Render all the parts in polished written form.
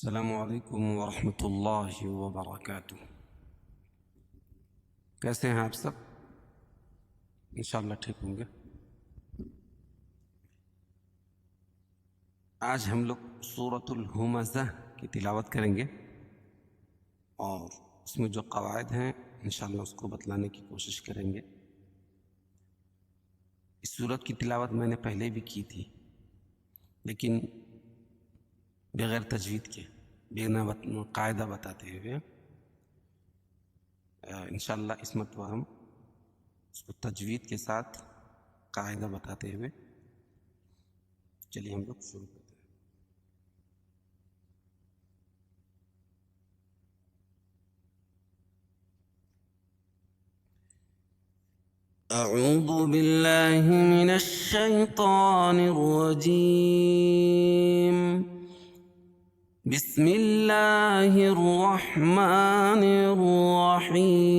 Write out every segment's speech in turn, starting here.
السلام علیکم ورحمۃ اللہ وبرکاتہ۔ کیسے ہیں آپ سب؟ انشاءاللہ ٹھیک ہوں گے۔ آج ہم لوگ سورۃ الہمزہ کی تلاوت کریں گے اور اس میں جو قواعد ہیں انشاءاللہ اس کو بتلانے کی کوشش کریں گے۔ اس سورت کی تلاوت میں نے پہلے بھی کی تھی، لیکن بغیر تجوید کے، بغیر قاعدہ بتاتے ہوئے۔ انشاءاللہ اس مرتبہ ہم اس کو تجوید کے ساتھ قاعدہ بتاتے ہوئے چلیے ہم لوگ شروع کرتے ہیں۔ اعوذ باللہ من الشیطان الرجیم، بسم اللہ الرحمن الرحیم۔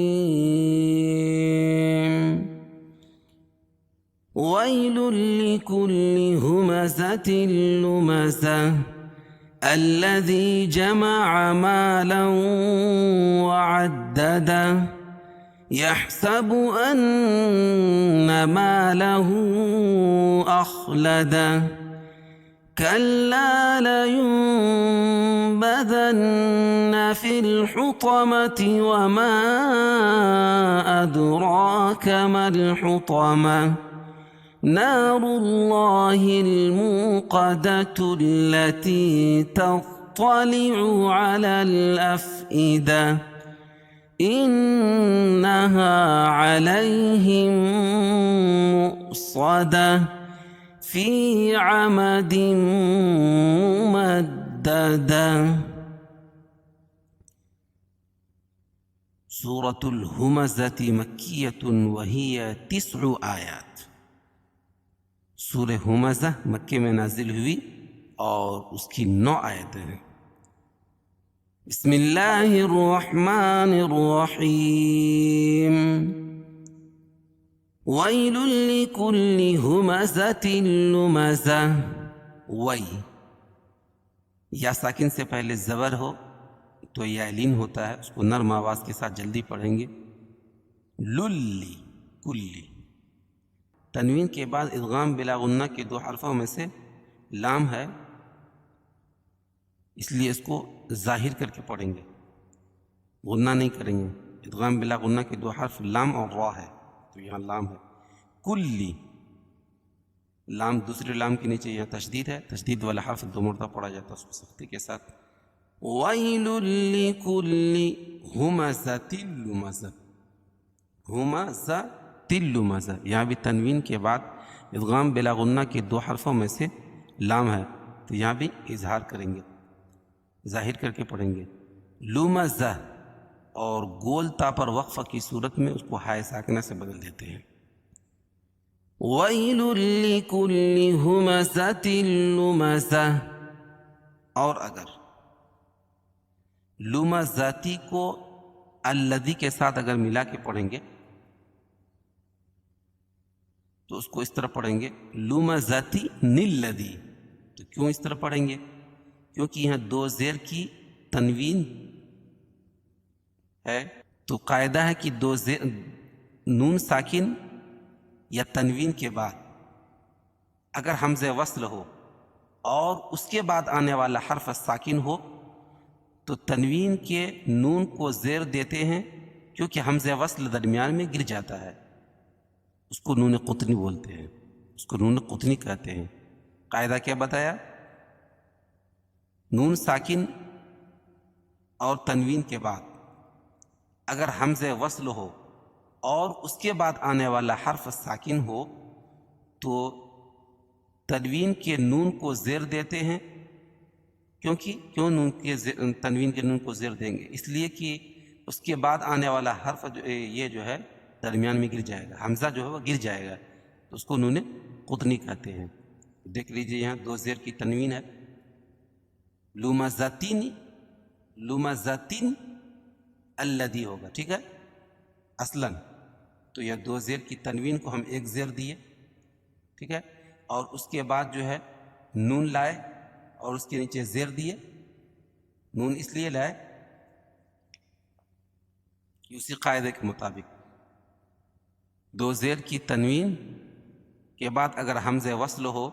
ویل لکل ہمزۃ لمزہ الذی جمع مالا وعددہ يحسب أن ماله أخلده كلا لينبذن في الحطمة وما أدراك ما الحطمة نار الله الموقدة التي تطلع على الأفئدة إنها عليهم مؤصدة في عمد ممددة۔ سورة الہمزة مکیۃ وہی 9 آیات۔ سورہ ہمزہ مکے میں نازل ہوئی اور اس کی 9 آیتیں ہیں۔ بسم اللہ الرحمن الرحیم۔ ویل لکل ہمزۃ لمزہ۔ وی یا ساکن سے پہلے زبر ہو تو یا لین ہوتا ہے، اس کو نرم آواز کے ساتھ جلدی پڑھیں گے۔ للی کلی۔ تنوین کے بعد ادغام بلا غنہ کے 2 حرفوں میں سے لام ہے، اس لیے اس کو ظاہر کر کے پڑھیں گے، غنہ نہیں کریں گے۔ ادغام بلا غنہ کے 2 حرف لام اور را ہے، تو یہاں لام ہے۔ کلی لام دوسرے لام کے نیچے یہاں تشدید ہے، تشدید والا حرف 2 مرتبہ پڑھا جاتا ہے اس کو سختی کے ساتھ۔ ویل لکل ہمزۃ لمزہ۔ ہمزۃ لمزہ، یہاں بھی تنوین کے بعد ادغام بلا غنہ کے 2 حرفوں میں سے لام ہے، تو یہاں بھی اظہار کریں گے، ظاہر کر کے پڑھیں گے۔ لمزہ، اور گول تا پر وقفہ کی صورت میں اس کو ہائے ساکنہ سے بدل دیتے ہیں۔ ویل لکل ہمزۃ لمزہ۔ اور اگر لمزاتی کو الذی کے ساتھ اگر ملا کے پڑھیں گے تو اس کو اس طرح پڑھیں گے لمزاتی نلذی۔ تو کیوں اس طرح پڑھیں گے؟ کیونکہ یہاں 2 زیر کی تنوین ہے، تو قاعدہ ہے کہ 2 زیر نون ساکن یا تنوین کے بعد اگر حمزہ وصل ہو اور اس کے بعد آنے والا حرف ساکن ہو تو تنوین کے نون کو زیر دیتے ہیں، کیونکہ حمزہ وصل درمیان میں گر جاتا ہے، اس کو نون قطنی بولتے ہیں، اس کو نون قطنی کہتے ہیں۔ قاعدہ کیا بتایا؟ نون ساکن اور تنوین کے بعد اگر حمزہ وصل ہو اور اس کے بعد آنے والا حرف ساکن ہو تو تنوین کے نون کو زیر دیتے ہیں۔ کیوں تنوین کے نون کو زیر دیں گے؟ اس لیے کہ اس کے بعد آنے والا حرف یہ جو ہے درمیان میں گر جائے گا، حمزہ جو ہے وہ گر جائے گا، تو اس کو نون قطنی کہتے ہیں۔ دیکھ لیجئے یہاں 2 زیر کی تنوین ہے، لمزتین، لمزتین الذی ہوگا، ٹھیک ہے اصلاً۔ تو یہ 2 زیر کی تنوین کو ہم 1 زیر دیے، ٹھیک ہے، اور اس کے بعد جو ہے نون لائے اور اس کے نیچے زیر دیے، نون اس لیے لائے کہ اسی قاعدے کے مطابق دو زیر کی تنوین کے بعد اگر حمزہ وصل ہو،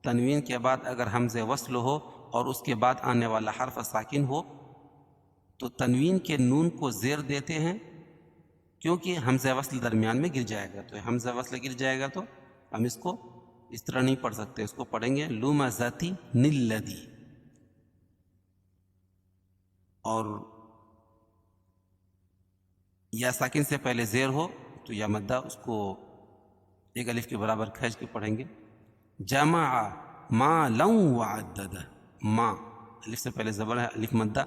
تنوین کے بعد اگر حمزہ وصل ہو اور اس کے بعد آنے والا حرف ساکن ہو تو تنوین کے نون کو زیر دیتے ہیں، کیونکہ حمزہ وصل درمیان میں گر جائے گا۔ تو حمزہ وصل گر جائے گا تو ہم اس کو اس طرح نہیں پڑھ سکتے، اس کو پڑھیں گے لمزتی نلدی، اور یا ساکن سے پہلے زیر ہو تو یا مدہ اس کو ایک الف کے برابر کھینچ کے پڑھیں گے جمع مالا وعدد، ما الف سے پہلے زبر ہے، الف مدہ،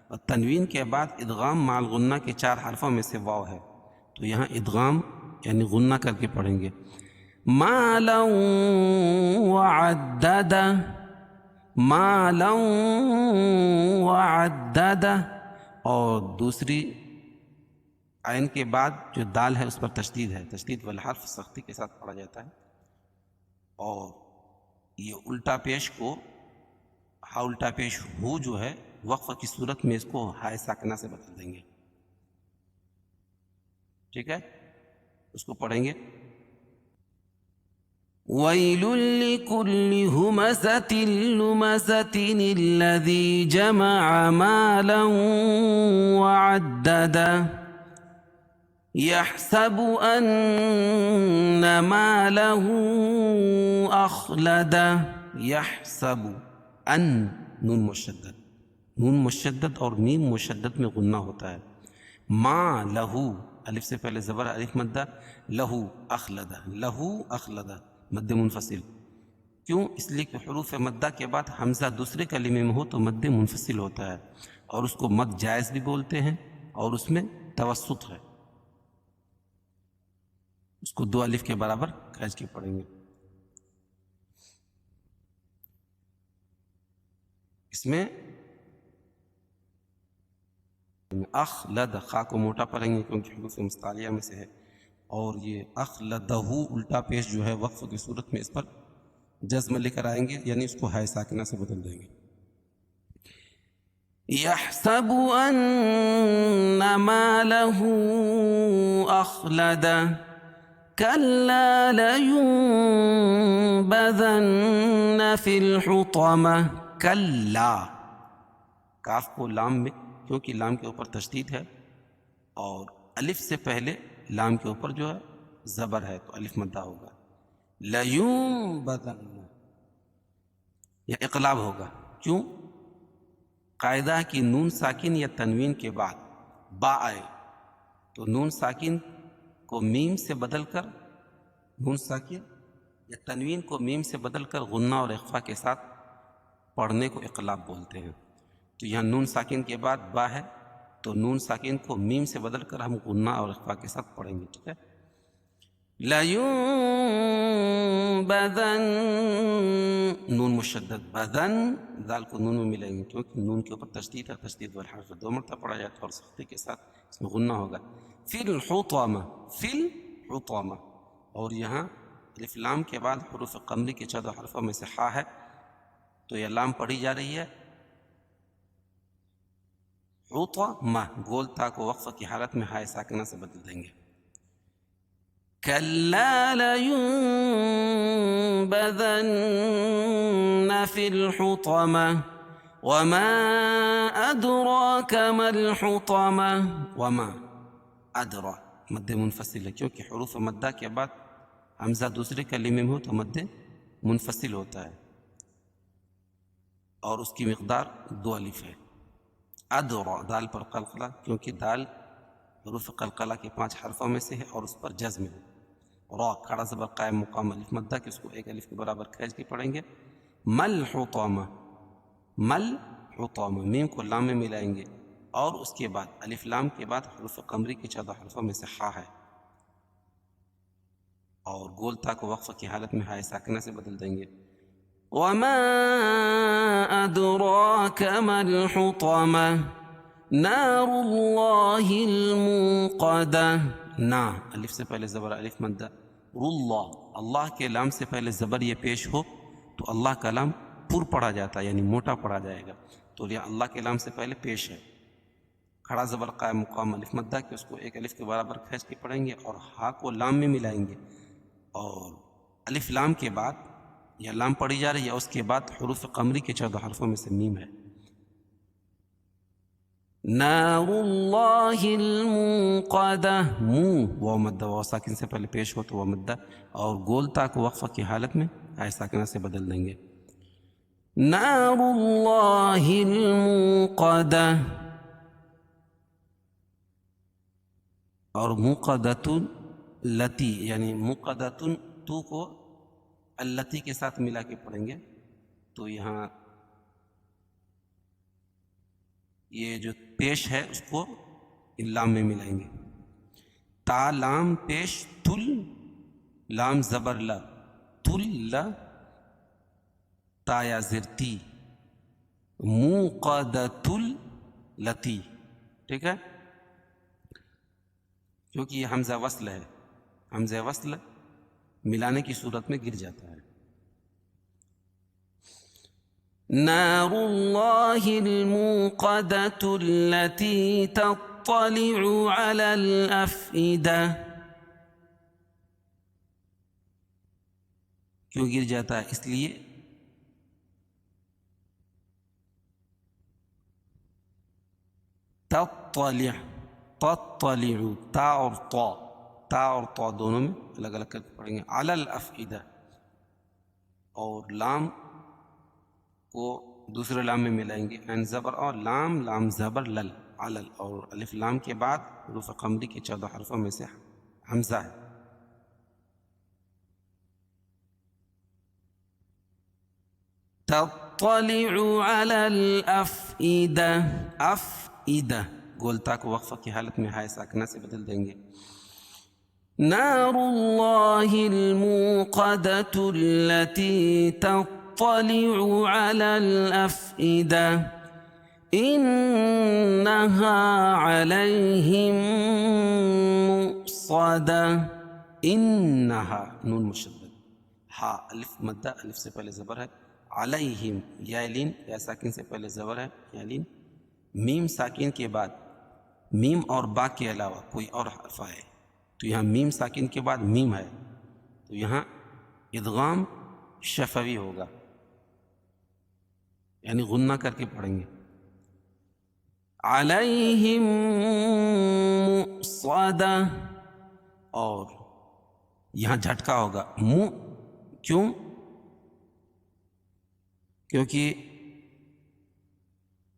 اور تنوین کے بعد ادغام مع الغنہ کے 4 حرفوں میں سے واو ہے، تو یہاں ادغام یعنی غنہ کر کے پڑھیں گے مالا وعدد، مالا وعدد، اور دوسری عین کے بعد جو دال ہے اس پر تشدید ہے، تشدید والحرف سختی کے ساتھ پڑھا جاتا ہے، اور یہ الٹا پیش کو ہا الٹا پیش ہو جو ہے وقف کی صورت میں اس کو ہائے ساکنہ سے بدل دیں گے، ٹھیک ہے؟ اس کو پڑھیں گے وَيْلٌ لِكُلِّ هُمَزَةٍ لُمَزَةٍ الَّذِي جَمَعَ مَالًا وَعَدَّدَهُ يَحْسَبُ أَنَّ مَالَهُ أَخْلَدَهُ، يحسب ان نون مشدد، نون مشدد اور میم مشدد میں غنہ ہوتا ہے، ما لہو الف سے پہلے زبر الف مدہ، لہو اخلدہ، لہو اخلدہ مد منفصل، کیوں؟ اس لیے کہ حروف مدہ کے بعد حمزہ دوسرے کلمے میں ہو تو مد منفصل ہوتا ہے، اور اس کو مد جائز بھی بولتے ہیں، اور اس میں توسط ہے، اس کو 2 الف کے برابر کھینچ کے پڑھیں گے۔ اس میں اخلد خا کو موٹا پڑھیں گے کیونکہ حروف مستعلیہ میں سے ہے، اور یہ اخلدہ الٹا پیش جو ہے وقف کی صورت میں اس پر جزم لے کر آئیں گے، یعنی اس کو ہائے ساکنہ سے بدل دیں گے۔ یحسب ان مالہ اخلدہ کلا لینبذن فی الحطمہ، کلا کاف کو لام میں، کیونکہ لام کے اوپر تشدید ہے اور الف سے پہلے لام کے اوپر جو ہے زبر ہے تو الف مدہ ہوگا، لیونبذن یا اقلاب ہوگا، کیوں؟ قاعدہ کی نون ساکن یا تنوین کے بعد با آئے تو نون ساکن کو میم سے بدل کر، نون ساکن یا تنوین کو میم سے بدل کر غنہ اور اخفا کے ساتھ پڑھنے کو اقلاب بولتے ہیں، تو یہاں نون ساکن کے بعد با ہے تو نون ساکن کو میم سے بدل کر ہم غنہ اور اخفا کے ساتھ پڑھیں گے، ٹھیک ہے؟ لَيُنبَذَنَّ نون مشدد، بذن دال کو نون میں ملیں گے کیونکہ نون کے اوپر تشدید ہے، تشدید والحرف 2 مرتبہ پڑھا جاتا ہے اور سختی کے ساتھ اس میں غنہ ہوگا، فی الحطمہ، فی الحطمہ، اور یہاں الف لام کے بعد حروف قمری کے 14 حرفوں میں سے ہا ہے تو یہ لام پڑھی جا رہی ہے، حطمہ گول تا کو وقف کی حالت میں ہائے ساکنہ سے بدل دیں گے، کلا لینبذن فی الحطمہ وما ادراک ما الحطمہ، وما ادرا مد منفصل ہے کیونکہ حروف مدہ کے بعد حمزہ دوسرے کلمے میں ہو تو مد منفصل ہوتا ہے اور اس کی مقدار 2 الف ہے، ادرا دال پر قلقلہ کیونکہ دال حروف قلقلہ کے 5 حرفوں میں سے ہے اور اس پر جزم ہے، را کھڑا زبر قائم مقام الف مدہ کہ اس کو 1 الف کے برابر کھینچ کے پڑھیں گے، مل حطامہ، مل حطامہ میم کو لام میں ملائیں گے اور اس کے بعد الف لام کے بعد حروف قمری کے 14 حرفوں میں سے ہا ہے اور گول تا کو وقف کی حالت میں ہائے ساکنہ سے بدل دیں گے، وما ادراک ما الحطمہ نار اللہ الموقدہ، نا الف سے پہلے زبر الف مدہ، اللہ اللہ کے لام سے پہلے زبر یہ پیش ہو تو اللہ کا لام پر پڑھا جاتا ہے یعنی موٹا پڑھا جائے گا، تو یہ اللہ کے لام سے پہلے پیش ہے. کھڑا زبر قائم مقام الف مدہ کہ اس کو ایک الف کے برابر کھینچ کے پڑھیں گے اور ہا کو لام میں ملائیں گے. اور الف لام کے بعد یا لام پڑھی جا رہی ہے اس کے بعد حروف قمری کے 14 حرفوں میں سے میم ہے. نار اللہ الموقدہ، منہ واو مدہ، واو ساکن سے پہلے پیش ہو تو واو مدہ، اور گول تا کو وقفہ کی حالت میں ہائے ساکنہ سے بدل دیں گے. نار اللہ الموقدہ، اور موقدۃ لتی یعنی موقدۃ تو کو التی کے ساتھ ملا کے پڑھیں گے. تو یہاں یہ جو پیش ہے اس کو لام میں ملائیں گے. تا لام پیش تل، لام زبر لا، تل لا، تا یا زرتی، موقدۃ لتی. ٹھیک ہے، کیونکہ یہ حمزہ وصل ہے، حمزہ وصل ملانے کی صورت میں گر جاتا ہے. نار اللہ الموقدۃ التي تطلع على الافئدہ. کیوں گر جاتا ہے؟ اس لیے تطلع، تطلع، تا اور طا، تا اور طا دونوں میں الگ الگ کر کے پڑھیں گے. علی الافئدہ، اور لام کو دوسرے لام میں ملائیں گے. عین زبر اور لام، لام زبر لل، علل، اور الف لام کے بعد حروف قمری کے 14 حرفوں میں سے حمزہ ہے. تطلع علی الافئدہ، افئدہ گولتا کو وقفہ کی حالت میں ہائے ساکنہ سے بدل دیں گے. نار اللہ الموقدۃ التي تطلع على الافئدہ انہا علیہم مؤصدہ. انہا نون مشدد، ہا الف مدہ، الف سے پہلے زبر ہے. علیہم یا لین، یا ساکن سے پہلے زبر ہے یا لین. میم ساکن کے بعد میم اور با کے علاوہ کوئی اور حرف آئے تو یہاں میم ساکن کے بعد میم ہے تو یہاں ادغام شفوی ہوگا، یعنی غنہ کر کے پڑھیں گے. علیہم مؤصدہ، اور یہاں جھٹکا ہوگا کیوں؟ کیونکہ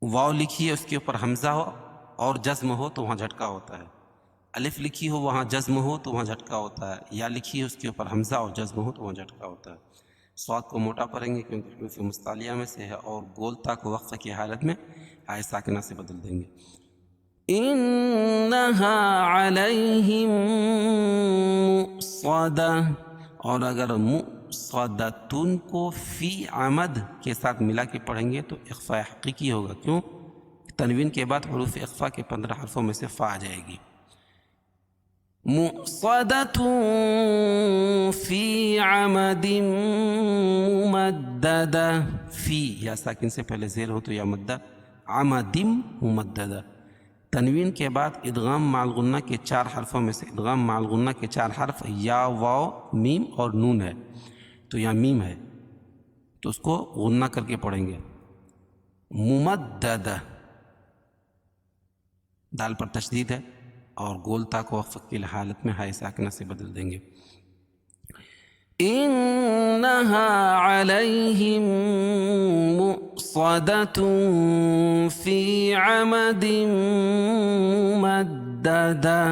واو لکھی ہے اس کے اوپر حمزہ ہو اور جزم ہو تو وہاں جھٹکا ہوتا ہے. الف لکھی ہو وہاں جزم ہو تو وہاں جھٹکا ہوتا ہے. یا لکھی ہے اس کے اوپر حمزہ اور جزم ہو تو وہاں جھٹکا ہوتا ہے. صاد کو موٹا پڑھیں گے کیونکہ حروف مستعلیہ میں سے ہے، اور گولتا کو وقفہ کی حالت میں ہائے ساکنہ سے بدل دیں گے. انہا علیہم مؤصدہ، اور اگر مؤصدۃ کو فی عمد کے ساتھ ملا کے پڑھیں گے تو اخفاء حقیقی ہوگا. کیوں؟ تنوین کے بعد حروف اخفاء کے 15 حرفوں میں سے فا آ جائے گی. مؤصدۃ فی عمد ممددہ، فی یا ساکن سے پہلے زیر ہو تو یا مدہ، عمد ممددہ. تنوین کے بعد ادغام مع الغنہ کے 4 حرفوں میں سے ادغام مع الغنہ کے 4 حرف یا واو میم اور نون ہے تو یا میم ہے تو اس کو غنہ کر کے پڑھیں گے. ممددہ، دال پر تشدید ہے اور گولتا کو وقف کی حالت میں ہائے ساکنہ سے بدل دیں گے. انہا علیہم مؤصدۃ فی عمد ممددہ.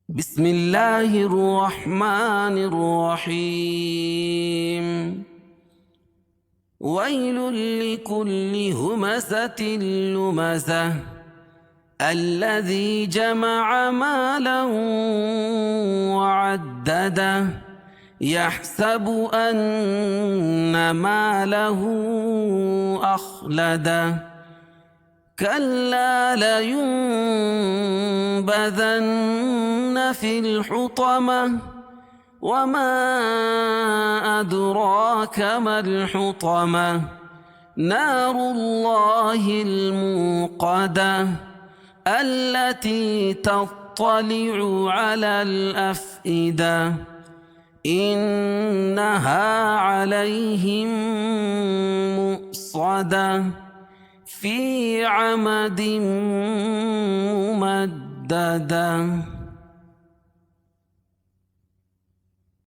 بسم اللہ الرحمن الرحیم. ویل لکل ہمزۃ لمزہ الذی جمع مالا وعددہ یحسب ان مالہ اخلدہ کلا لینبذن فی الحطمہ وما أدراك ما الحطمة نار الله الموقدة التي تطلع على الأفئدة إنها عليهم مؤصدة في عمد ممددة.